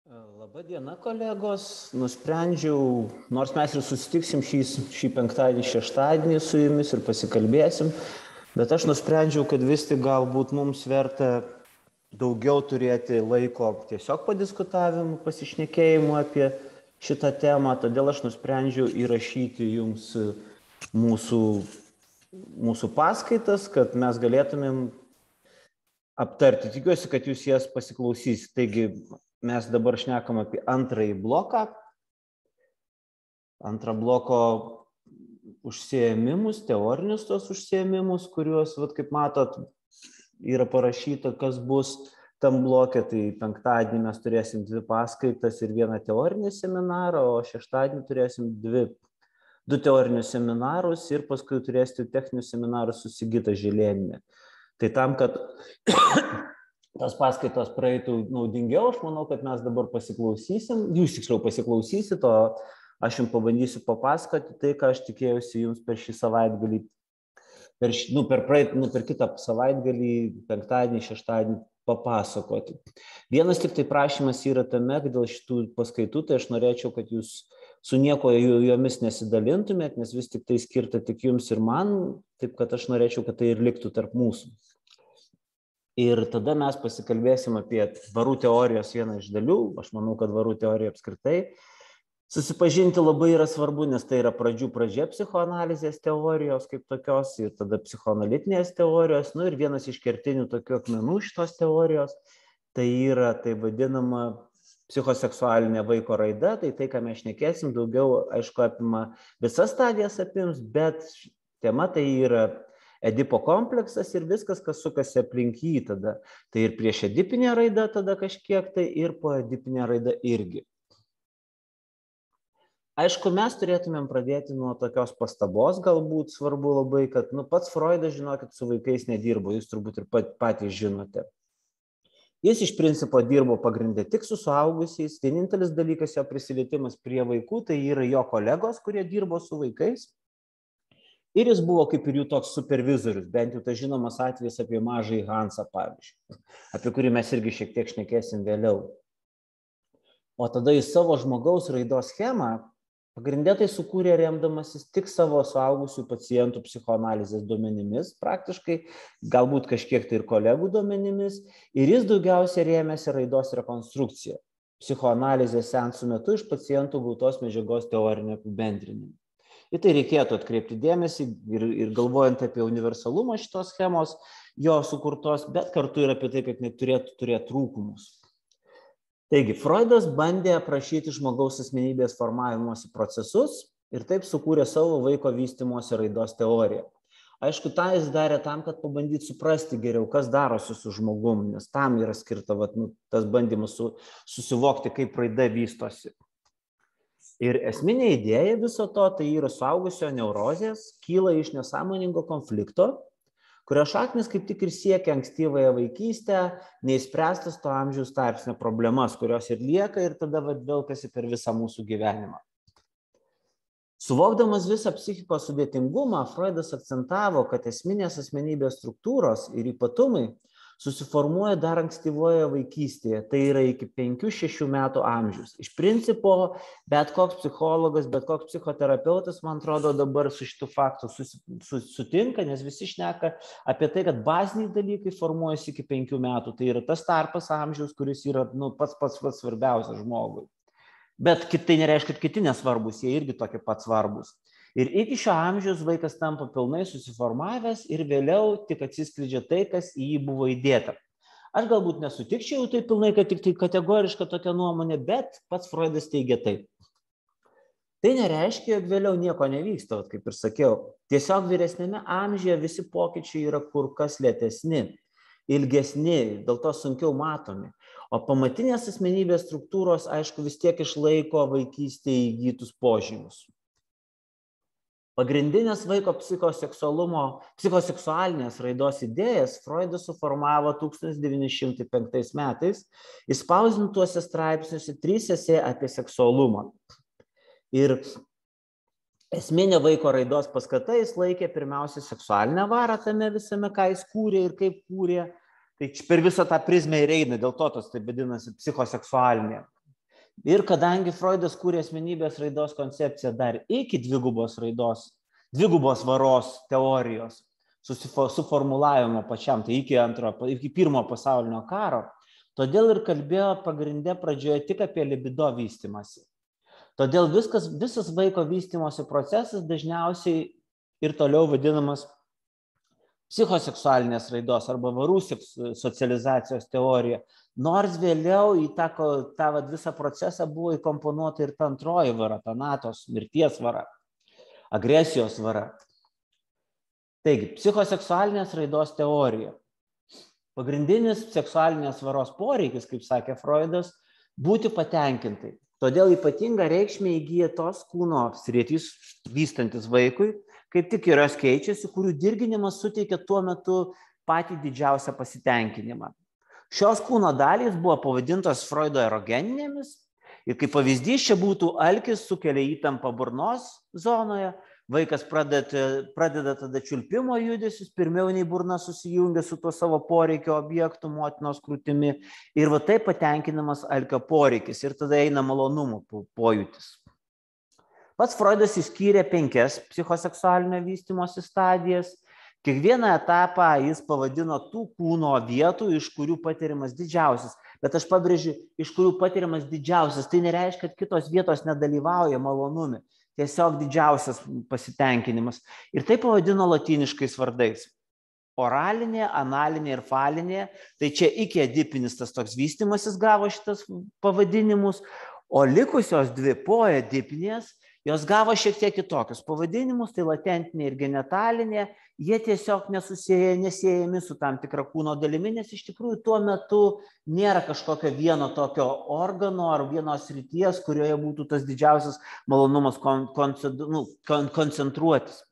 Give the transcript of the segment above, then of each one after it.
Labą dieną, kolegos. Nusprendžiau, nors mes ir susitiksim šį penktadienį, šeštadienį su jumis ir pasikalbėsim, bet aš nusprendžiau, kad vis tik galbūt mums verta daugiau turėti laiko tiesiog padiskutavimų, pasišnekėjimų apie šitą temą, todėl aš nusprendžiau įrašyti jums mūsų paskaitas, kad mes galėtumėm aptarti. Tikiuosi, kad jūs jas pasiklausysite. Taigi, mes dabar šnekam apie antrąjį bloką. Antrą bloko užsiėmimus, teorinius tos užsiėmimus, kuriuos, kaip matot, yra parašyta, kas bus tam bloke. Tai penktadienį mes turėsim 2 paskaitas ir 1 teorinį seminarą, o šeštadienį turėsim 2 teorinius seminarus ir paskui turėsite techninius seminarus su Sigita Žilėniene. Tai tam, kad tas paskaitos praeitų naudingiau, aš manau, kad mes dabar pasiklausysim, jūs tiksliau pasiklausysit, o aš jums pabandysiu papasakoti tai, ką aš tikėjausi jums per šį savaitgalį, per kitą savaitgalį, penktadienį, šeštadienį papasakoti. Vienas tik tai prašymas yra tame, kad dėl šitų paskaitų, tai aš norėčiau, kad jūs su nieko jomis nesidalintumėt, nes vis tik tai skirta tik jums ir man, taip kad aš norėčiau, kad tai ir liktų tarp mūsų. Ir tada mes pasikalbėsim apie varų teorijos vieną iš dalių. Aš manau, kad varų teorija apskritai susipažinti labai yra svarbu, nes tai yra pradžia psichoanalizės teorijos kaip tokios ir tada psichoanalitinės teorijos. Ir vienas iš kertinių tokių akmenų šitos teorijos, tai yra tai vadinama psichoseksualinė vaiko raida. Tai, ką mes šnekėsim, daugiau, aišku, apima visas stadijas apims, bet tema tai yra Edipo kompleksas ir viskas, kas sukasi aplink jį tada. Tai ir priešedipinė raida tada kažkiek, tai ir poedipinė raida irgi. Aišku, mes turėtumėm pradėti nuo tokios pastabos, galbūt svarbu labai, kad pats Freudas, žinokit, su vaikais nedirbo, jūs turbūt ir patys žinote. Jis iš principo dirbo pagrindė tik su suaugusiais, vienintelis dalykas jo prisilietimas prie vaikų, tai yra jo kolegos, kurie dirbo su vaikais. Ir jis buvo kaip ir jų toks supervizorius, bent jau tas žinomas atvejis apie mažąjį Hansą, pavyzdžiui, apie kurį mes irgi šiek tiek šnekėsim vėliau. O tada į savo žmogaus raidos schemą pagrindė tai sukūrė remdamasis tik savo suaugusių pacientų psichoanalizės duomenimis, praktiškai, galbūt kažkiek tai ir kolegų duomenimis, ir jis daugiausiai rėmėsi raidos rekonstrukcija, psichoanalizės seansų metu iš pacientų gautos medžiagos teorinio apibendrinimo. Į tai reikėtų atkreipti dėmesį ir galvojant apie universalumą šitos schemos, jo sukurtos, bet kartu ir apie tai, kad neturėtų turėti trūkumus. Taigi, Freudas bandė aprašyti žmogaus asmenybės formavimosi procesus ir taip sukūrė savo vaiko vystymosi raidos teoriją. Aišku, tą jis darė tam, kad pabandytų suprasti geriau, kas darosi su žmogum, nes tam yra skirta tas bandymas susivokti, kaip raida vystosi. Ir esminė idėja viso to, tai yra suaugusio neurozės, kyla iš nesąmoningo konflikto, kurio šaknis kaip tik ir siekia ankstyvąją vaikystę, neįspręstas to amžiaus tarpsnio problemas, kurios ir lieka ir tada velkasi per visą mūsų gyvenimą. Suvokdamas visą psichikos sudėtingumą, Freudas akcentavo, kad esminės asmenybės struktūros ir ypatumai susiformuoja dar ankstyvoje vaikystėje, tai yra iki 5-6 metų amžiaus. Iš principo, bet koks psichologas, bet koks psichoterapeutas, man atrodo, dabar su šitų faktų sutinka, nes visi šneka apie tai, kad baziniai dalykai formuojasi iki 5 metų. Tai yra tas tarpas amžiaus, kuris yra pats svarbiausias žmogui. Bet tai nereiškia, kad kiti nesvarbus, jie irgi tokie pat svarbus. Ir iki šio amžiaus vaikas tampa pilnai susiformavęs ir vėliau tik atsiskleidžia tai, kas į jį buvo įdėta. Aš galbūt nesutikčiau tai pilnai, kad tik tai kategoriška tokia nuomonė, bet pats Freudas teigia taip. Tai nereiškia, jog vėliau nieko nevyksta, kaip ir sakiau. Tiesiog vyresnėme amžiuje visi pokyčiai yra kur kas lėtesni, ilgesni, dėl to sunkiau matomi. O pamatinės asmenybės struktūros, aišku, vis tiek išlaiko vaikystėje įgytus požymius. Pagrindinės vaiko psichoseksualinės raidos idėjas Freudas suformavo 1905 metais, išspausdintuose straipsniuose 3 esė apie seksualumą. Ir esminė vaiko raidos paskata jis laikė pirmiausia seksualinę varą tame visame, ką jis kūrė ir kaip kūrė. Tai per visą tą prizmę ir eina, dėl to tas taip vadinasi psichoseksualinė. Ir kadangi Freudas kūrė asmenybės raidos koncepciją dar iki dvigubos varos teorijos suformulavimo pačiam, tai iki pirmo pasaulinio karo, todėl ir kalbėjo pagrinde pradžioje tik apie libido vystymąsi. Todėl visas vaiko vystymosi procesas dažniausiai ir toliau vadinamas psichoseksualinės raidos arba varų socializacijos teorija, nors vėliau į tą visą procesą buvo įkomponuota ir ta antroji vara, tanatos, mirties vara, agresijos vara. Taigi, psichoseksualinės raidos teorija. Pagrindinis seksualinės varos poreikis, kaip sakė Freudas, būti patenkintai. Todėl ypatingą reikšmę įgyja tos kūno sritys vystantis vaikui, kaip tik jos keičiasi, kurių dirginimas suteikia tuo metu patį didžiausią pasitenkinimą. Šios kūno dalys buvo pavadintos Freudo erogeninėmis ir kaip pavyzdys čia būtų alkis sukelia įtampą burnos zonoje, vaikas pradeda tada čiulpimo judesius, pirmiau nei burna susijungia su tuo savo poreikio objektu, motinos krūtimi, ir va taip patenkinamas alkio poreikis ir tada eina malonumo pojūtis. Pats Freudas išskyrė 5 psichoseksualinio vystymosi stadijas. Kiekvieną etapą jis pavadino tų kūno vietų, iš kurių patiriamas didžiausias. Bet aš pabrėžiu, iš kurių patiriamas didžiausias. Tai nereiškia, kad kitos vietos nedalyvauja malonume. Tiesiog didžiausias pasitenkinimas. Ir tai pavadino lotyniškais vardais. Oralinė, analinė ir falinė. Tai čia iki edipinis tas toks vystymasis gavo šitas pavadinimus. O likusios 2 poedipinės, jos gavo šiek tiek kitokius pavadinimus, tai latentinė ir genetalinė, jie tiesiog nesiejami su tam tikra kūno dalimi, nes iš tikrųjų tuo metu nėra kažkokio vieno tokio organo ar vienos srities, kurioje būtų tas didžiausias malonumas koncentruotis.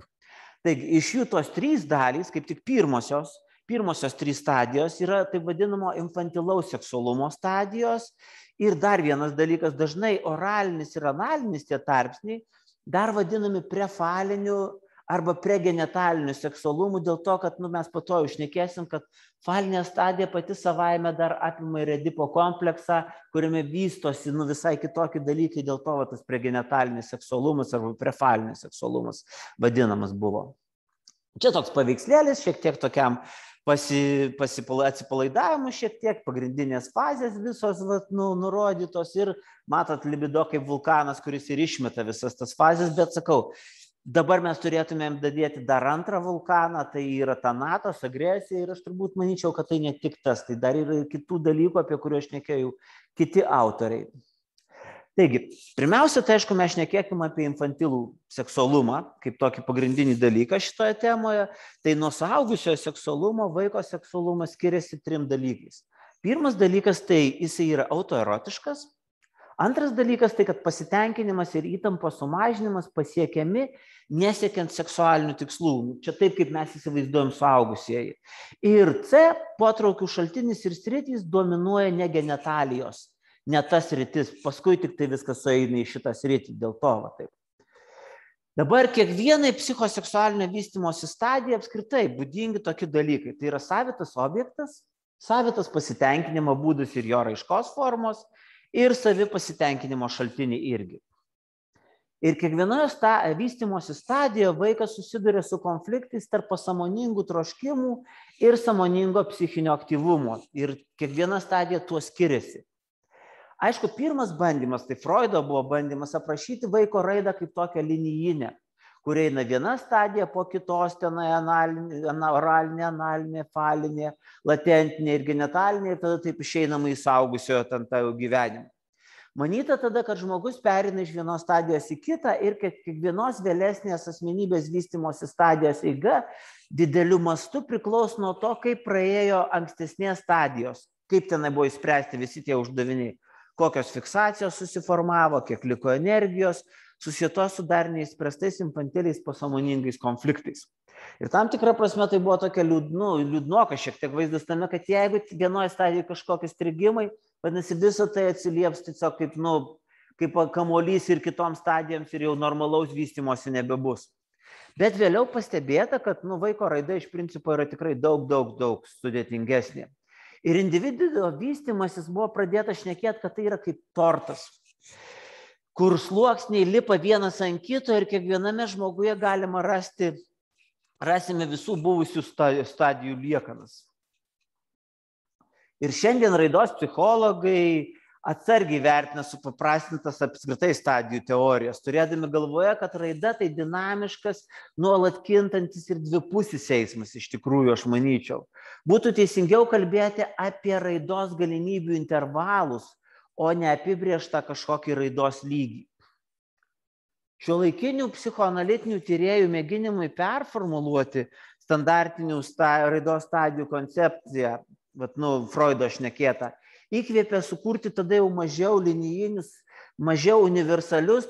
Taigi, iš jų tos 3 dalys, kaip tik pirmosios 3 stadijos yra taip vadinamo infantilaus seksualumo stadijos. Ir dar vienas dalykas, dažnai oralinis ir analinis tie tarpsniai dar vadinami prefaliniu arba pregenetaliniu seksualumu, dėl to, kad mes po to išnekėsim, kad falinė stadija pati savaime dar apima ir Edipo kompleksą, kuriame vystosi visai kitokie dalykai, dėl to tas pregenetalinis seksualumas arba prefalinis seksualumas vadinamas buvo. Čia toks paveikslėlis, šiek tiek tokiam atsipalaidavimų šiek tiek, pagrindinės fazės visos nurodytos ir matot libido kaip vulkanas, kuris ir išmeta visas tas fazės, bet sakau, dabar mes turėtumėm dadėti dar antrą vulkaną, tai yra tanatos, agresija ir aš turbūt manyčiau, kad tai ne tik tas, tai dar yra ir kitų dalykų, apie kuriuos šnekėjau kiti autoriai. Taigi, pirmiausia, tai aišku, mes šnekėkime apie infantilų seksualumą, kaip tokį pagrindinį dalyką šitoje temoje. Tai nuo suaugusiojo seksualumo vaiko seksualumas skiriasi 3 dalykais. Pirmas dalykas, tai jisai yra autoerotiškas. Antras dalykas, tai kad pasitenkinimas ir įtampos sumažinimas pasiekiami nesiekiant seksualinių tikslų. Čia taip, kaip mes įsivaizduojam suaugusieji. Ir C, potraukių šaltinis ir sritys dominuoja ne genetalijos. Ne tas sritis, paskui tik tai viskas sueina į šitą sritį, dėl to va taip. Dabar kiekvienai psichoseksualinio vystymosi stadijai apskritai būdingi tokie dalykai. Tai yra savitas objektas, savitas pasitenkinimo būdas ir jo raiškos formos ir savi pasitenkinimo šaltiniai irgi. Ir kiekvienoje vystymosi stadijoje vaikas susiduria su konfliktais tarp pasąmoningų troškimų ir sąmoningo psichinio aktyvumo. Ir kiekviena stadija tuo skiriasi. Aišku, pirmas bandymas, tai Freudo buvo bandymas aprašyti vaiko raidą kaip tokią linijinę, kur eina viena stadija po kitos, tenai oralinė, analinė, falinė, latentinė ir genetalinė, ir tada taip išeinama į suaugusiojo gyvenimą. Manyta tada, kad žmogus pereina iš vienos stadijos į kitą ir kiekvienos vėlesnės asmenybės vystymosi stadijos eiga dideliu mastu priklauso nuo to, kaip praėjo ankstesnės stadijos, kaip tenai buvo išspręsti visi tie uždaviniai. Kokios fiksacijos susiformavo, kiek liko energijos, susietos su dar neįspręstais infantiliais pasąmoningais konfliktais. Ir tam tikrą prasme tai buvo tokia liūdnoka šiek tiek vaizdas tame, kad jeigu vienoje stadijoje kažkokie strigimai, vadinasi, visą tai atsilieps tiesiog kaip kamuolys ir kitoms stadijoms ir jau normalaus vystymosi nebebus. Bet vėliau pastebėta, kad vaiko raida iš principo yra tikrai daug sudėtingesnė. Ir individo vystymasis buvo pradėta šnekėti, kad tai yra kaip tortas. kur sluoksniai lipa vienas ant kito ir kiekviename žmoguje rasime visų buvusių stadijų liekanas. Ir šiandien raidos psichologai atsargiai vertina supaprastintas apskritai stadijų teorijas, turėdami galvoje, kad raida tai dinamiškas, nuolat kintantis ir dvipusis eismas, iš tikrųjų, aš manyčiau. Būtų teisingiau kalbėti apie raidos galimybių intervalus, o ne apibrėžtą kažkokį raidos lygį. Šiuolaikinių psichoanalitinių tyrėjų mėginimai performuluoti standartinių raidos stadijų koncepciją, Freudo šnekėta, įkvėpė sukurti tada jau mažiau linijinius, mažiau universalius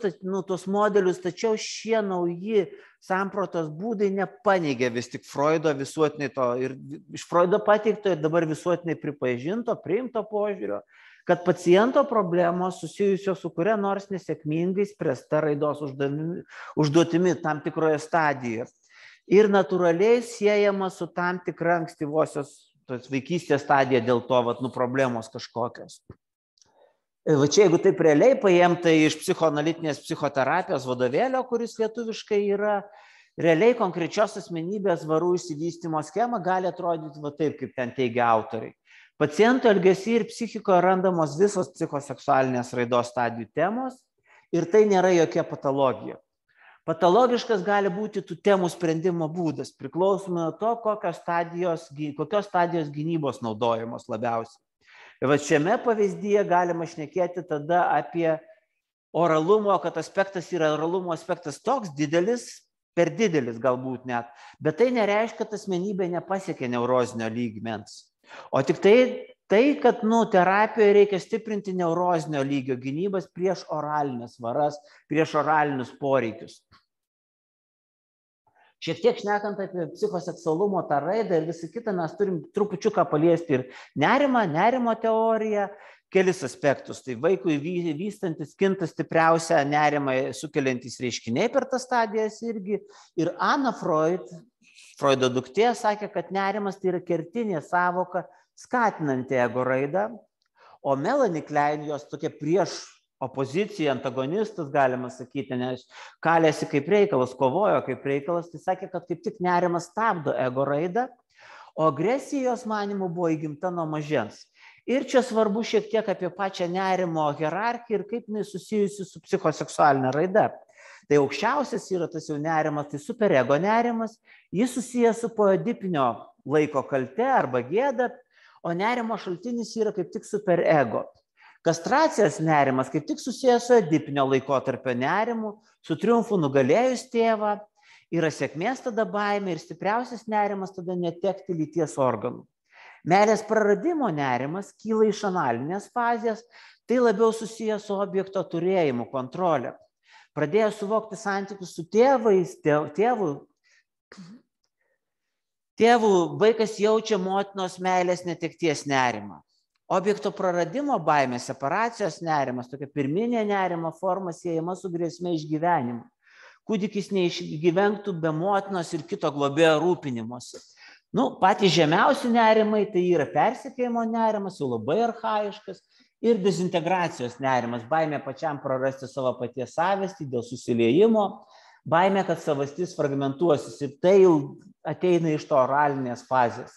tos modelius, tačiau šie nauji sampratos būdai nepaneigė vis tik Freudo visuotinai to ir iš Freudo pateikto ir dabar visuotinai pripažinto, priimto požiūrio, kad paciento problemos susijusios su kuria nors nesėkmingai spręsta raidos užduotimi tam tikroje stadijoje ir natūraliai siejama su tam tikra ankstyvosios vaikystės stadija dėl to problemos kažkokios. Va čia, jeigu taip realiai paimta iš psichoanalitinės psichoterapijos vadovėlio, kuris lietuviškai yra, realiai konkrečios asmenybės varų išsivystymo schema gali atrodyti taip, kaip ten teigia autoriai. Paciento elgesy ir psichikoje randamos visos psichoseksualinės raidos stadijų temos ir tai nėra jokia patologija. Patologiškas gali būti tų temų sprendimo būdas, priklausomai nuo to, kokios stadijos gynybos naudojamos labiausiai. Ir šiame pavyzdyje galima šnekėti tada apie oralumo, kad oralumo aspektas toks didelis, per didelis galbūt net, bet tai nereiškia, kad asmenybė nepasiekė neurozinio lygmens. O tik tai, kad terapijoje reikia stiprinti neurozinio lygio gynybas prieš oralinės varas, prieš oralinius poreikius. Šiek tiek šnekant apie psichoseksualumo tą raidą ir visą kitą, mes turim trupučiuką paliesti ir nerimo teoriją, kelis aspektus. Tai vaikui vystantis kinta stipriausia nerimą sukeliantys reiškiniai per tas stadijas irgi. Ir Ana Freudo duktė sakė, kad nerimas tai yra kertinė sąvoka skatinanti ego raidą, o Melanie Klein, jos tokia prieš opoziciją, antagonistas, galima sakyti, nes kalėsi kaip reikalas, kovojo kaip reikalas, tai sakė, kad kaip tik nerimas stabdo ego raidą, o agresija jos manymų buvo įgimta nuo mažens. Ir čia svarbu šiek tiek apie pačią nerimo hierarchiją ir kaip jinai susijusi su psichoseksualinė raida. Tai aukščiausias yra tas jau nerimas, tai superego nerimas, jis susijęs su poedipinio laiko kalte arba gėda, o nerimo šaltinis yra kaip tik superego. Kastracijos nerimas kaip tik susijęs su edipinio laikotarpio nerimu, su triumfu nugalėjus tėvą, yra sėkmės tada baimė ir stipriausias nerimas tada netekti lyties organų. Meilės praradimo nerimas kyla iš analinės fazės, tai labiau susijęs su objekto turėjimu, kontrolė. Pradėjo suvokti santykius su tėvu, vaikas jaučia motinos meilės netekties nerimą. Objekto praradimo baimė, separacijos nerimas, tokia pirminė nerimo forma siejama su grėsme išgyvenimu. Kūdikis neišgyventų be motinos ir kito globėjo rūpinimosi. Patys žemiausi nerimai tai yra persekiojimo nerimas, jau labai archaiškas, ir dezintegracijos nerimas, baimė pačiam prarasti savo paties savastį dėl susiliejimo, baimė, kad savastis fragmentuosis ir tai jau ateina iš to oralinės fazės.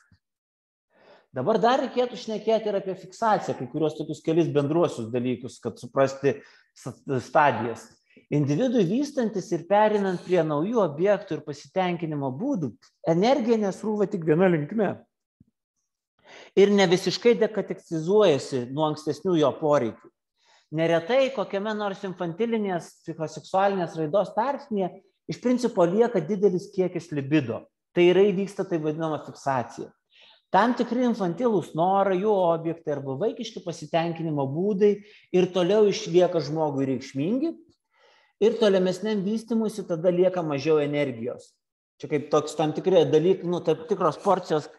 Dabar dar reikėtų šnekėti ir apie fiksaciją, kai kurios tokius kelis bendruosius dalykus, kad suprasti stadijas. Individui vystantis ir perinant prie naujų objektų ir pasitenkinimo būdų, energija nesrūva tik viena linkme. Ir ne visiškai dekatektizuojasi nuo ankstesnių jo poreikių. Neretai kokiame nors infantilinės psichoseksualinės raidos tarpsnyje iš principo lieka didelis kiekis libido. Tai yra įvyksta tai vadinama fiksacija. Tam tikri infantilūs norai, jų objektai arba vaikiški pasitenkinimo būdai ir toliau išlieka žmogui reikšmingi ir tolimesniam vystymuisi tada lieka mažiau energijos. Čia kaip toks tam tikri dalykai, tam tikros porcijos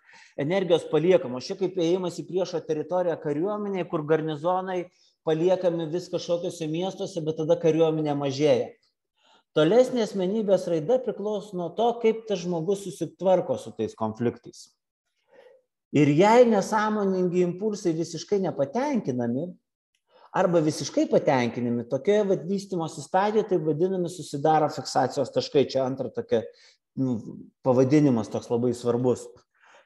energijos paliekamos. Čia kaip ėjimas į priešo teritoriją kariuomenėje, kur garnizonai paliekami vis kažkokiuose miestuose, bet tada kariuomenė mažėja. Tolesnė asmenybės raida priklauso nuo to, kaip tas žmogus susitvarko su tais konfliktais. Ir jei nesąmoningi impulsai visiškai nepatenkinami, arba visiškai patenkinami. Tokioje vystymosi stadijoje tai vadinami susidaro fiksacijos taškai. Čia antra tokia pavadinimas toks labai svarbus.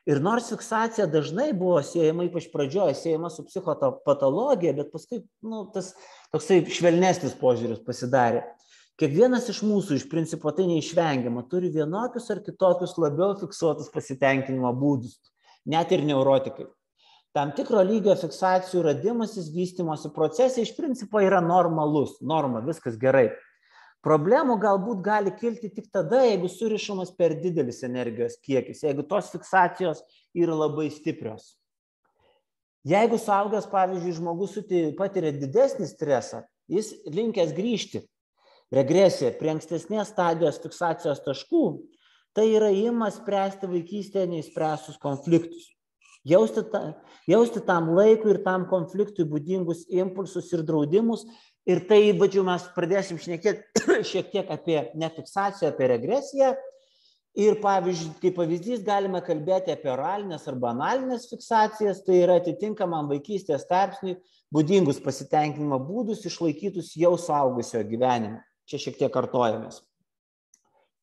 Ir nors fiksacija dažnai buvo siejama, ypač pradžioje, siejama su psichopatologija, bet paskui tas toksai švelnesnis požiūris pasidarė. Kiekvienas iš mūsų iš principo tai neišvengiama, turi vienokius ar kitokius labiau fiksuotus pasitenkinimo būdus, net ir neurotikai. Tam tikro lygio fiksacijų radimasis vystymosi procese iš principo yra normalus, norma, viskas gerai. Problemų galbūt gali kilti tik tada, jeigu surišamas per didelis energijos kiekis, jeigu tos fiksacijos yra labai stiprios. Jeigu suaugęs, pavyzdžiui, žmogus patiria didesnį stresą, jis linkęs grįžti. Regresija prie ankstesnės stadijos fiksacijos taškų, tai yra ėjimas spręsti vaikystėje neįspręstus konfliktus. Jausti tam laikui ir tam konfliktui būdingus impulsus ir draudimus. Ir tai, vadžiu, mes pradėsim šnekėti šiek tiek apie nefiksaciją, apie regresiją. Ir, pavyzdžiui, kaip pavyzdys, galime kalbėti apie oralinės arba analinės fiksacijas, tai yra atitinkamam vaikystės tarpsniui būdingus pasitenkinimo būdus išlaikytus jau suaugusio gyvenime. Čia šiek tiek kartojamės.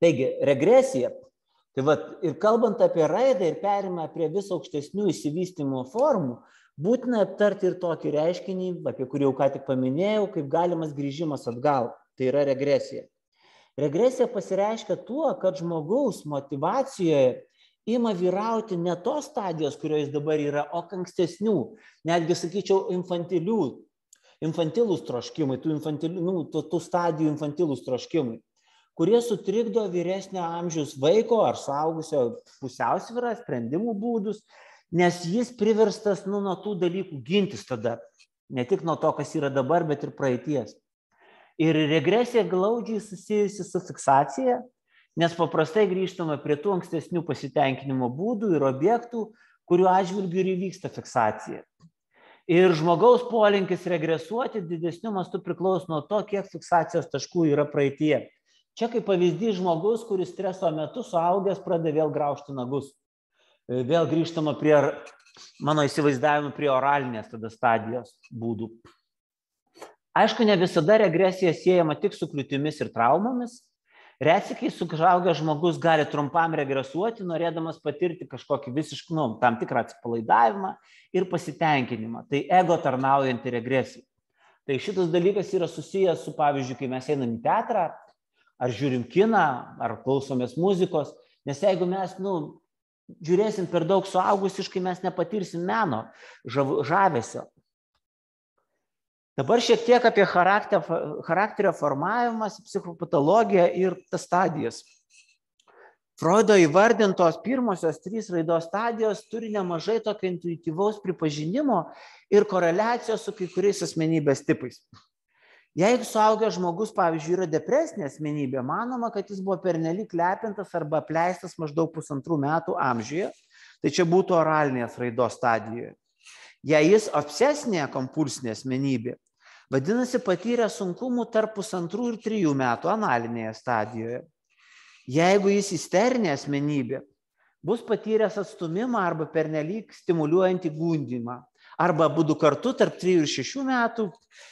Taigi, regresija. Tai vat, ir kalbant apie raidą ir perimą prie vis aukštesnių išsivystymo formų, būtina aptarti ir tokį reiškinį, apie kurį jau ką tik paminėjau, kaip galimas grįžimas atgal. Tai yra regresija. Regresija pasireiškia tuo, kad žmogaus motyvacijoje ima vyrauti ne tos stadijos, kurioje jis dabar yra, o ankstesnių, netgi, sakyčiau, infantilūs troškimai, tų stadijų infantilūs troškimai, kurie sutrikdo vyresnio amžiaus vaiko ar suaugusio pusiausvyrą, sprendimų būdus, nes jis priverstas nuo tų dalykų gintis tada, ne tik nuo to, kas yra dabar, bet ir praeities. Ir regresija glaudžiai susijusi su fiksacija, nes paprastai grįžtama prie tų ankstesnių pasitenkinimo būdų ir objektų, kurių atžvilgiu ir įvyksta fiksacija. Ir žmogaus polinkis regresuoti didesniu mastu priklauso nuo to, kiek fiksacijos taškų yra praeityje. Čia kaip pavyzdys žmogus, kuris streso metu suaugęs pradeda vėl graužti nagus. Vėl grįžtama prie, mano įsivaizdavimu, prie oralinės tada stadijos būdų. Aišku, ne visada regresija siejama tik su kliūtimis ir traumomis. Retsykiais suaugęs žmogus gali trumpam regresuoti, norėdamas patirti kažkokį visiškai, tam tikrą atsipalaidavimą ir pasitenkinimą. Tai ego tarnaujanti regresija. Tai šitas dalykas yra susijęs su, pavyzdžiui, kai mes einam į teatrą, ar žiūrim kiną, ar klausomės muzikos, nes jeigu mes, žiūrėsim per daug suaugusiškai, mes nepatirsim meno žavesio. Dabar šiek tiek apie charakterio formavimas, psichopatologiją ir tas stadijas. Freudo įvardintos pirmosios 3 raidos stadijos turi nemažai tokio intuityvaus pripažinimo ir koreliacijos su kai kuriais asmenybės tipais. Jeigu suaugęs žmogus, pavyzdžiui, yra depresinė asmenybė, manoma, kad jis buvo pernelyg lepintas arba apleistas maždaug 1,5 metų amžiuje, tai čia būtų oralinės raidos stadijoje. Jei jis obsesinė kompulsinė asmenybė, vadinasi patyrė sunkumų tarp 1,5 ir 3 metų analinėje stadijoje. Jeigu jis isterinė asmenybė, bus patyręs atstumimą arba pernelyg stimuliuojantį gundymą, arba abudu kartu tarp 3 ir 6 metų,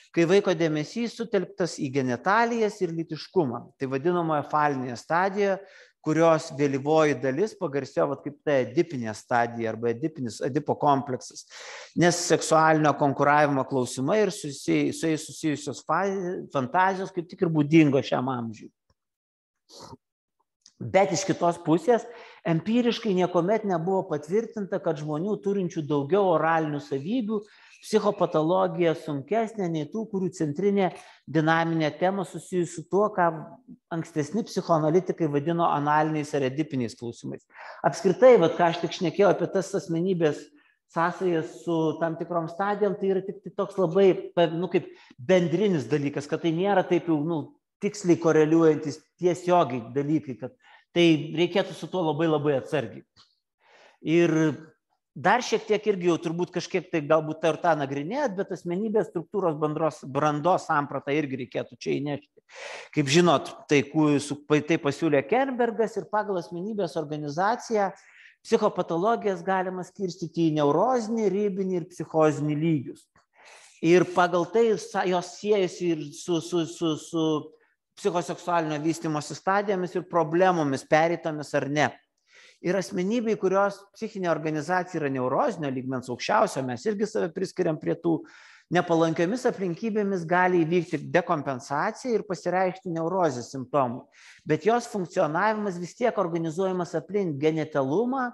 kai vaiko dėmesys sutelktas į genitalijas ir lytiškumą. Tai vadinamoje falinėje stadijoje, kurios vėlyvoji dalis pagarsėjo kaip ta edipinė stadija arba edipo kompleksas, nes seksualinio konkuravimo klausimai ir su jais susijusios fantazijos kaip tik ir būdingo šiam amžiui. Bet iš kitos pusės, empiriškai niekuomet nebuvo patvirtinta, kad žmonių turinčių daugiau oralinių savybių psichopatologija sunkesnė nei tų, kurių centrinė dinaminė tema susijusi su tuo, ką ankstesni psichoanalitikai vadino analiniais ar edipiniais klausimais. Apskritai, ką aš tik šnekėjau apie tas asmenybės sąsajas su tam tikrom stadijom, tai yra tik toks labai kaip bendrinis dalykas, kad tai nėra taip jau tiksliai koreliuojantis tiesiogiai dalykai, kad tai reikėtų su tuo labai labai atsargiai. Ir dar šiek tiek irgi jau turbūt kažkiek tai galbūt ir tą nagrinėt, bet asmenybės struktūros brandos sampratą irgi reikėtų čia įnešti. Kaip žinot, tai pasiūlė Kernbergas ir pagal asmenybės organizaciją psichopatologijas galima skirstyti į neurozinį, ribinį ir psichozinį lygius. Ir pagal tai jos siejasi ir su psichoseksualinio vystymosi stadijomis ir problemomis pereitomis ar ne. Ir asmenybei, kurios psichinė organizacija yra neurozinio lygmens aukščiausio, mes irgi save priskiriam prie tų, nepalankiomis aplinkybėmis gali įvykti dekompensacija ir pasireikšti neurozės simptomų. Bet jos funkcionavimas vis tiek organizuojamas aplink genitalumą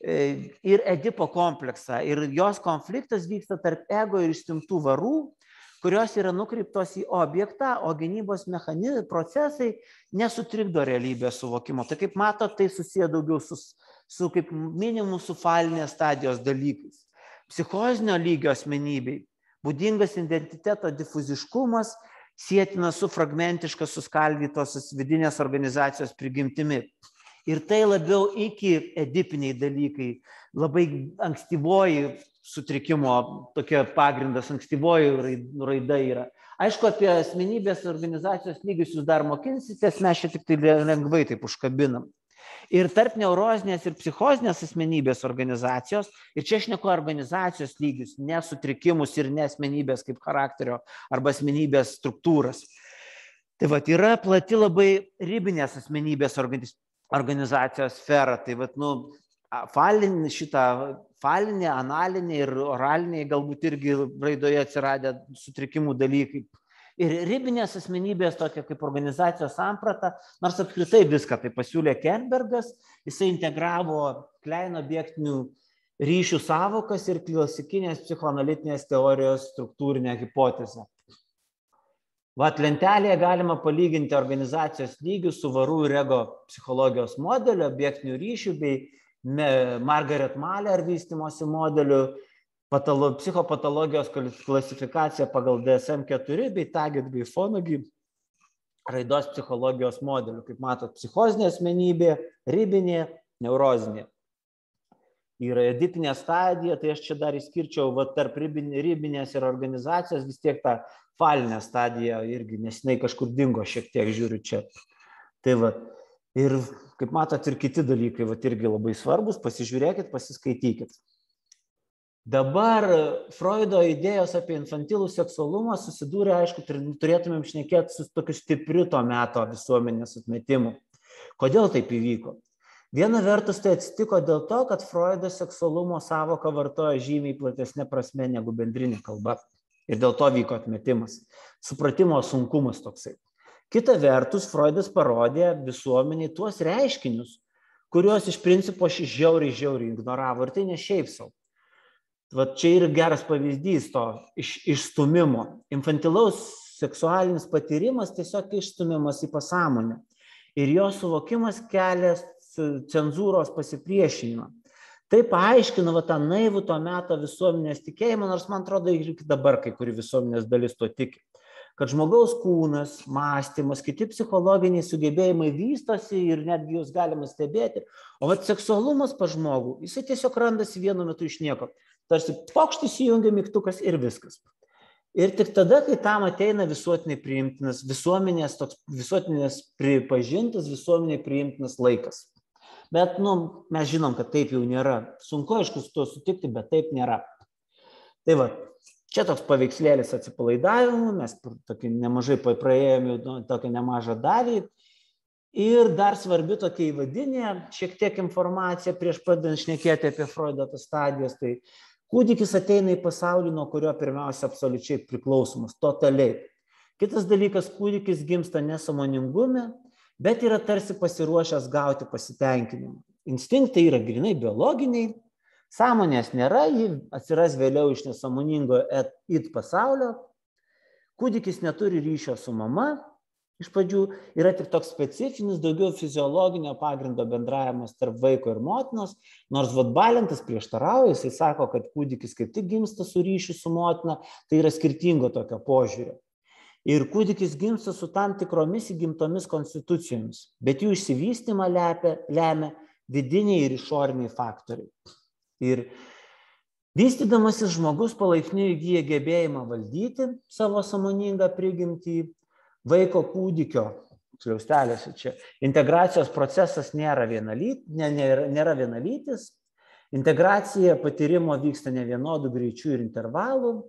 ir Edipo kompleksą. Ir jos konfliktas vyksta tarp ego ir išstumtų varų, kurios yra nukreiptos į objektą, o gynybos mechanizmai, procesai nesutrikdo realybės suvokimo. Tai kaip matot, tai susiję daugiau su kaip minimum su falinės stadijos dalykais. Psichozinio lygio asmenybei būdingas identiteto difuziškumas sietina su fragmentiška suskaldytos vidinės organizacijos prigimtimi. Ir tai labiau iki edipiniai dalykai, labai ankstyvoji sutrikimo tokia pagrindas, ankstyvoji raida yra. Aišku, apie asmenybės organizacijos lygius jūs dar mokinsitės, mes čia tik tai lengvai taip užkabinam. Ir tarp neurozinės ir psichozinės asmenybės organizacijos, ir čia aš šneku organizacijos lygius, ne sutrikimus ir ne asmenybės kaip charakterio arba asmenybės struktūras. Tai vat yra plati labai ribinės asmenybės organizacijos sfera. Tai vat, falinė, analinė ir oralinė galbūt irgi raidoje atsiradę sutrikimų dalykai. Ir ribinės asmenybės tokia kaip organizacijos samprata, nors apskritai viską tai pasiūlė Kernbergas, jisai integravo Kleino objektinių ryšių savokas ir klasikinės psichoanalitinės teorijos struktūrinę hipotezę. Vat lentelėje galima palyginti organizacijos lygius su varų ir ego psichologijos modeliu, objektinių ryšių bei Margaret Mahler vystymosi modeliu, psichopatologijos klasifikacija pagal DSM-4 bei Taget bei Fonagy raidos psichologijos modeliu. Kaip matot, psichozinė asmenybė, ribinė, neurozinė. Yra edipinė stadija, tai aš čia dar išskirčiau tarp ribinės ir organizacijos vis tiek tą falinę stadiją irgi nesinai kažkur dingo šiek tiek, žiūriu čia. Tai va. Ir kaip matot, ir kiti dalykai irgi labai svarbus, pasižiūrėkit, pasiskaitykit. Dabar Freudo idėjos apie infantilų seksualumą susidūrė, aišku, turėtumėm šnekėti su tokiu stipriu to meto visuomenės atmetimu. Kodėl taip įvyko? Viena vertus tai atsitiko dėl to, kad Freudas seksualumo savoką vartojo žymiai platesnė prasme negu bendrinė kalba. Ir dėl to vyko atmetimas. Supratimo sunkumas toksai. Kita vertus, Freudas parodė visuomeniai tuos reiškinius, kuriuos iš principo šis žiauriai ignoravo. Ir tai ne šiaip sau. Vat čia yra geras pavyzdys to išstumimo. Infantilaus seksualinis patyrimas tiesiog išstumiamas į pasąmonę. Ir jo suvokimas kelia cenzūros pasipriešinimą. Tai paaiškina tą naivų to meto visuomenės tikėjimą, nors man atrodo ir dabar kai kuri visuomenės dalis to tiki. Kad žmogaus kūnas, mąstymas, kiti psichologiniai sugebėjimai vystosi ir netgi jūs galima stebėti. O seksualumas pas žmogų, jisai tiesiog randasi vienu metu iš nieko. Tarsi pokštis įjungia mygtukas ir viskas. Ir tik tada, kai tam ateina visuotinai priimtinas, visuotinės pripažintas, visuotinai priimtinas laikas. Bet mes žinom, kad taip jau nėra. Sunku, aišku, su tuo sutikti, bet taip nėra. Tai va, čia toks paveikslėlis atsipalaidavimų, mes tokį nemažai praėjome tokią nemažą dalį. Ir dar svarbi tokia įvadinė, šiek tiek informacija prieš pradedant šnekėti apie Freudo tas stadijas. Tai kūdikis ateina į pasaulį, nuo kurio pirmiausia absoliučiai priklausomas, totaliai. Kitas dalykas, kūdikis gimsta nesąmoningume, bet yra tarsi pasiruošęs gauti pasitenkinimą. Instinktai yra grynai biologiniai, sąmonės nėra, ji atsiras vėliau iš nesąmoningo id pasaulio. Kūdikis neturi ryšio su mama, iš pradžių yra tik toks specifinis, daugiau fiziologinio pagrindo bendravimas tarp vaiko ir motinos, nors Balentas prieštarauja, jisai sako, kad kūdikis kaip tik gimsta su ryšiu su motina, tai yra skirtingo tokio požiūrio. Ir kūdikis gimsta su tam tikromis įgimtomis konstitucijomis, bet jų išsivystymą lemia vidiniai ir išoriniai faktoriai. Ir vystydamasis žmogus palaipsniui įgyja gebėjimą valdyti savo sąmoningą prigimtį, vaiko kūdikio, skliausteliuose čia, integracijos procesas nėra vienalytis, integracija patyrimo vyksta nevienodų greičių ir intervalų.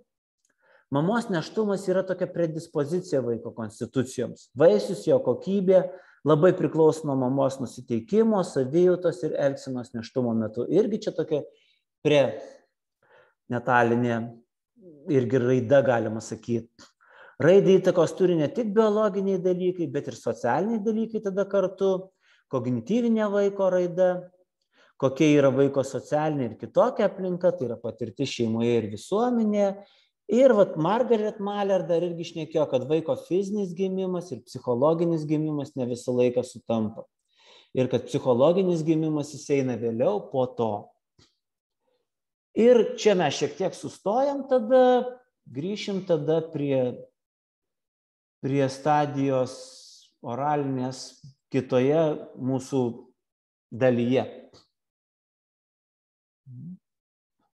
Mamos nėštumas yra tokia predispozicija vaiko konstitucijoms. Vaisius, jo kokybė labai priklauso nuo mamos nusiteikimo, savijautos ir elgsenos nėštumo metu. Irgi čia tokia prenatalinė irgi raida, galima sakyti. Raidai įtakos turi ne tik biologiniai dalykai, bet ir socialiniai dalykai tada kartu, kognityvinė vaiko raida, kokia yra vaiko socialinė ir kitokia aplinka, tai yra patirtis šeimoje ir visuomenėje. Ir Margaret Mahler dar irgi šnekėjo, kad vaiko fizinis gimimas ir psichologinis gimimas ne visą laiką sutampa. Ir kad psichologinis gimimas jis eina vėliau po to. Ir čia mes šiek tiek sustojam, tada grįšim tada prie stadijos oralinės kitoje mūsų dalyje.